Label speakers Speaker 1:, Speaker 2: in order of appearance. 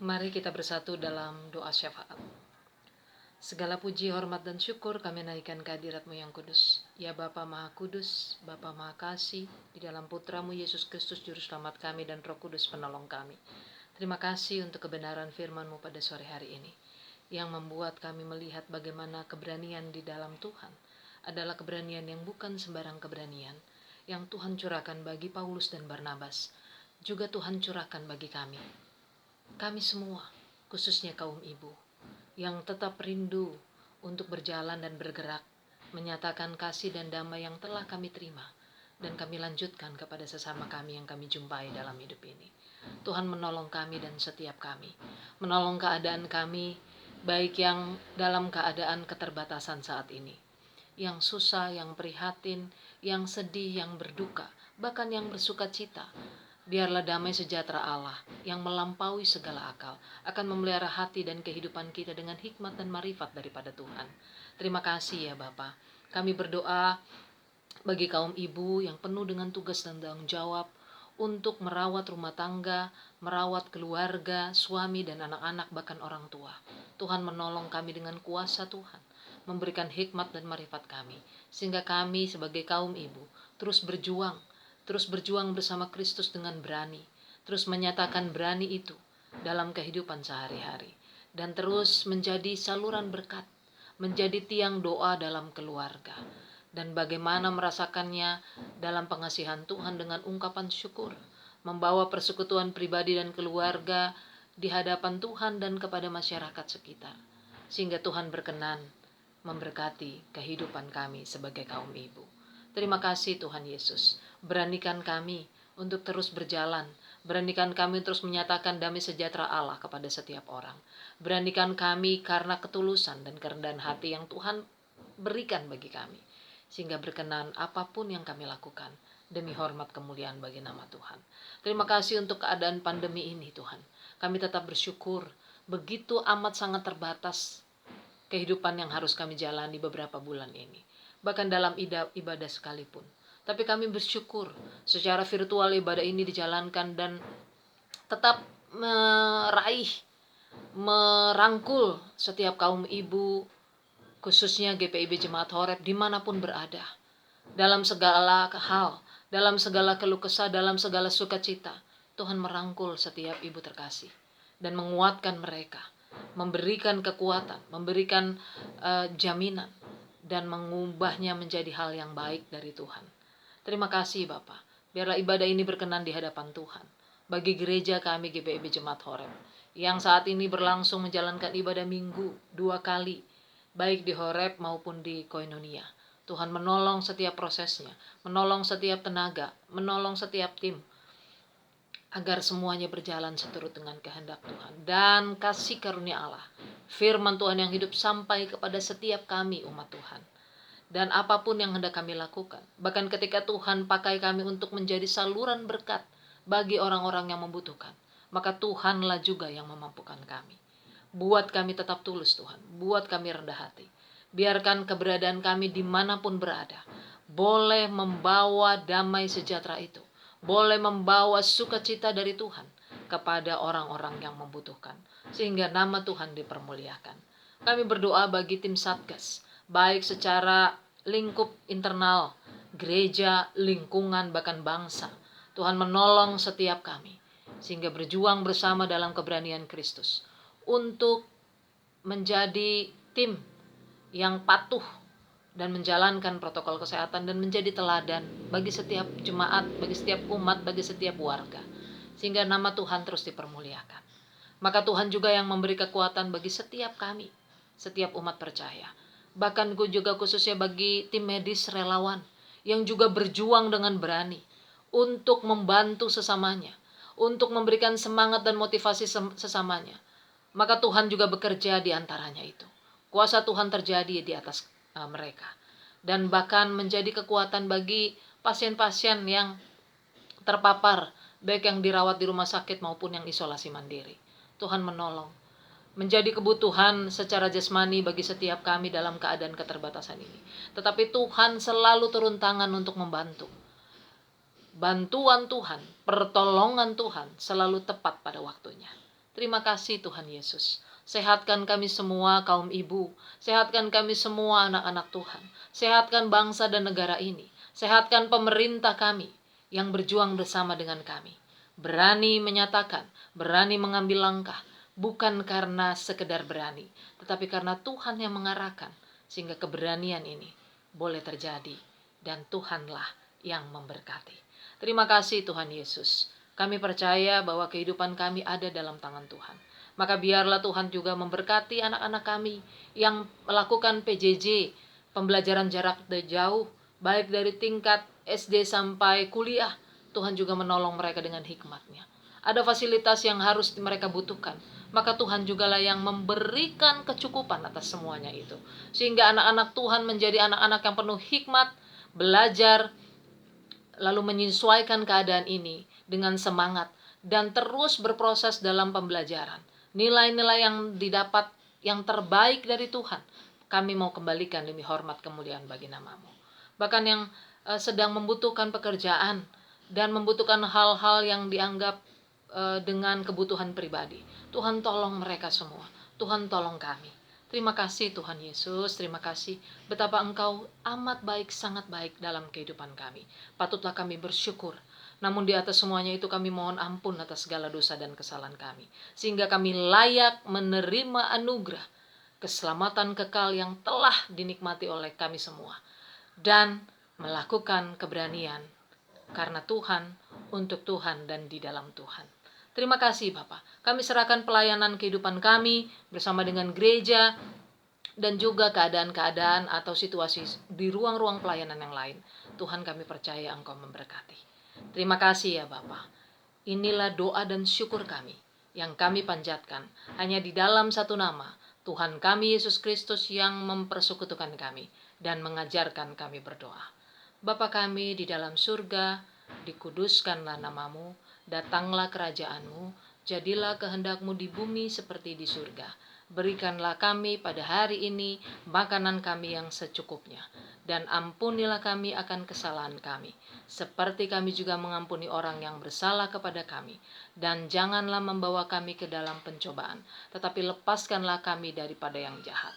Speaker 1: Mari kita bersatu dalam doa syafaat. Segala puji, hormat, dan syukur kami naikkan kehadirat-Mu yang kudus. Ya Bapa Maha Kudus, Bapa Maha Kasih, di dalam Putra-Mu Yesus Kristus Juru Selamat kami dan Roh Kudus penolong kami. Terima kasih untuk kebenaran firman-Mu pada sore hari ini, yang membuat kami melihat bagaimana keberanian di dalam Tuhan adalah keberanian yang bukan sembarang keberanian, yang Tuhan curahkan bagi Paulus dan Barnabas, juga Tuhan curahkan bagi kami. Kami semua, khususnya kaum ibu, yang tetap rindu untuk berjalan dan bergerak, menyatakan kasih dan damai yang telah kami terima, dan kami lanjutkan kepada sesama kami yang kami jumpai dalam hidup ini. Tuhan menolong kami dan setiap kami, menolong keadaan kami, baik yang dalam keadaan keterbatasan saat ini, yang susah, yang prihatin, yang sedih, yang berduka, bahkan yang bersuka cita. Biarlah damai sejahtera Allah yang melampaui segala akal akan memelihara hati dan kehidupan kita dengan hikmat dan marifat daripada Tuhan. Terima kasih ya Bapa. Kami berdoa bagi kaum ibu yang penuh dengan tugas dan tanggung jawab untuk merawat rumah tangga, merawat keluarga, suami dan anak-anak, bahkan orang tua. Tuhan menolong kami dengan kuasa Tuhan, memberikan hikmat dan marifat kami, sehingga kami sebagai kaum ibu terus berjuang bersama Kristus dengan berani, terus menyatakan berani itu dalam kehidupan sehari-hari, dan terus menjadi saluran berkat, menjadi tiang doa dalam keluarga, dan bagaimana merasakannya dalam pengasihan Tuhan dengan ungkapan syukur, membawa persekutuan pribadi dan keluarga di hadapan Tuhan dan kepada masyarakat sekitar, sehingga Tuhan berkenan memberkati kehidupan kami sebagai kaum ibu. Terima kasih Tuhan Yesus, beranikan kami untuk terus berjalan, beranikan kami terus menyatakan damai sejahtera Allah kepada setiap orang. Beranikan kami karena ketulusan dan kerendahan hati yang Tuhan berikan bagi kami, sehingga berkenan apapun yang kami lakukan demi hormat kemuliaan bagi nama Tuhan. Terima kasih untuk keadaan pandemi ini Tuhan. Kami tetap bersyukur, begitu amat sangat terbatas kehidupan yang harus kami jalani beberapa bulan ini, bahkan dalam ibadah sekalipun. Tapi kami bersyukur secara virtual ibadah ini dijalankan dan tetap merangkul setiap kaum ibu, khususnya GPIB Jemaat Horeb dimanapun berada, dalam segala hal, dalam segala keluh kesah, dalam segala sukacita. Tuhan merangkul setiap ibu terkasih dan menguatkan mereka, memberikan kekuatan, memberikan jaminan, dan mengubahnya menjadi hal yang baik dari Tuhan. Terima kasih Bapak. Biarlah ibadah ini berkenan di hadapan Tuhan. Bagi gereja kami GPIB Jemaat Horeb, yang saat ini berlangsung menjalankan ibadah minggu 2 kali, baik di Horeb maupun di Koinonia. Tuhan menolong setiap prosesnya, menolong setiap tenaga, menolong setiap tim, agar semuanya berjalan seturut dengan kehendak Tuhan. Dan kasih karunia Allah, firman Tuhan yang hidup sampai kepada setiap kami umat Tuhan. Dan apapun yang hendak kami lakukan, bahkan ketika Tuhan pakai kami untuk menjadi saluran berkat bagi orang-orang yang membutuhkan, maka Tuhanlah juga yang memampukan kami. Buat kami tetap tulus Tuhan, buat kami rendah hati. Biarkan keberadaan kami dimanapun berada boleh membawa damai sejahtera itu, boleh membawa sukacita dari Tuhan kepada orang-orang yang membutuhkan, sehingga nama Tuhan dipermuliakan. Kami berdoa bagi tim Satgas, baik secara lingkup internal, gereja, lingkungan, bahkan bangsa. Tuhan menolong setiap kami, sehingga berjuang bersama dalam keberanian Kristus untuk menjadi tim yang patuh dan menjalankan protokol kesehatan dan menjadi teladan bagi setiap jemaat, bagi setiap umat, bagi setiap warga, sehingga nama Tuhan terus dipermuliakan. Maka Tuhan juga yang memberi kekuatan bagi setiap kami, setiap umat percaya, bahkan juga khususnya bagi tim medis relawan yang juga berjuang dengan berani untuk membantu sesamanya, untuk memberikan semangat dan motivasi sesamanya. Maka Tuhan juga bekerja di antaranya itu. Kuasa Tuhan terjadi di atas mereka, dan bahkan menjadi kekuatan bagi pasien-pasien yang terpapar, baik yang dirawat di rumah sakit maupun yang isolasi mandiri. Tuhan menolong, menjadi kebutuhan secara jasmani bagi setiap kami dalam keadaan keterbatasan ini. Tetapi Tuhan selalu turun tangan untuk membantu. Bantuan Tuhan, pertolongan Tuhan selalu tepat pada waktunya. Terima kasih Tuhan Yesus. Sehatkan kami semua kaum ibu, sehatkan kami semua anak-anak Tuhan, sehatkan bangsa dan negara ini, sehatkan pemerintah kami yang berjuang bersama dengan kami. Berani menyatakan, berani mengambil langkah, bukan karena sekedar berani, tetapi karena Tuhan yang mengarahkan, sehingga keberanian ini boleh terjadi, dan Tuhanlah yang memberkati. Terima kasih Tuhan Yesus. Kami percaya bahwa kehidupan kami ada dalam tangan Tuhan. Maka biarlah Tuhan juga memberkati anak-anak kami yang melakukan PJJ, pembelajaran jarak jauh, baik dari tingkat SD sampai kuliah. Tuhan juga menolong mereka dengan hikmat-Nya. Ada fasilitas yang harus mereka butuhkan, maka Tuhan jugalah yang memberikan kecukupan atas semuanya itu. Sehingga anak-anak Tuhan menjadi anak-anak yang penuh hikmat, belajar, lalu menyesuaikan keadaan ini dengan semangat, dan terus berproses dalam pembelajaran. Nilai-nilai yang didapat yang terbaik dari Tuhan, kami mau kembalikan demi hormat kemuliaan bagi nama-Mu. Bahkan yang sedang membutuhkan pekerjaan dan membutuhkan hal-hal yang dianggap dengan kebutuhan pribadi, Tuhan tolong mereka semua. Tuhan tolong kami. Terima kasih Tuhan Yesus, terima kasih betapa Engkau amat baik, sangat baik dalam kehidupan kami. Patutlah kami bersyukur. Namun di atas semuanya itu kami mohon ampun atas segala dosa dan kesalahan kami, sehingga kami layak menerima anugerah keselamatan kekal yang telah dinikmati oleh kami semua, dan melakukan keberanian karena Tuhan, untuk Tuhan, dan di dalam Tuhan. Terima kasih Bapak. Kami serahkan pelayanan kehidupan kami bersama dengan gereja, dan juga keadaan-keadaan atau situasi di ruang-ruang pelayanan yang lain. Tuhan, kami percaya Engkau memberkati. Terima kasih ya Bapak. Inilah doa dan syukur kami yang kami panjatkan hanya di dalam satu nama, Tuhan kami Yesus Kristus, yang mempersekutukan kami dan mengajarkan kami berdoa. Bapa kami di dalam surga, dikuduskanlah nama-Mu, datanglah kerajaan-Mu, jadilah kehendak-Mu di bumi seperti di surga. Berikanlah kami pada hari ini makanan kami yang secukupnya, dan ampunilah kami akan kesalahan kami, seperti kami juga mengampuni orang yang bersalah kepada kami. Dan janganlah membawa kami ke dalam pencobaan, tetapi lepaskanlah kami daripada yang jahat.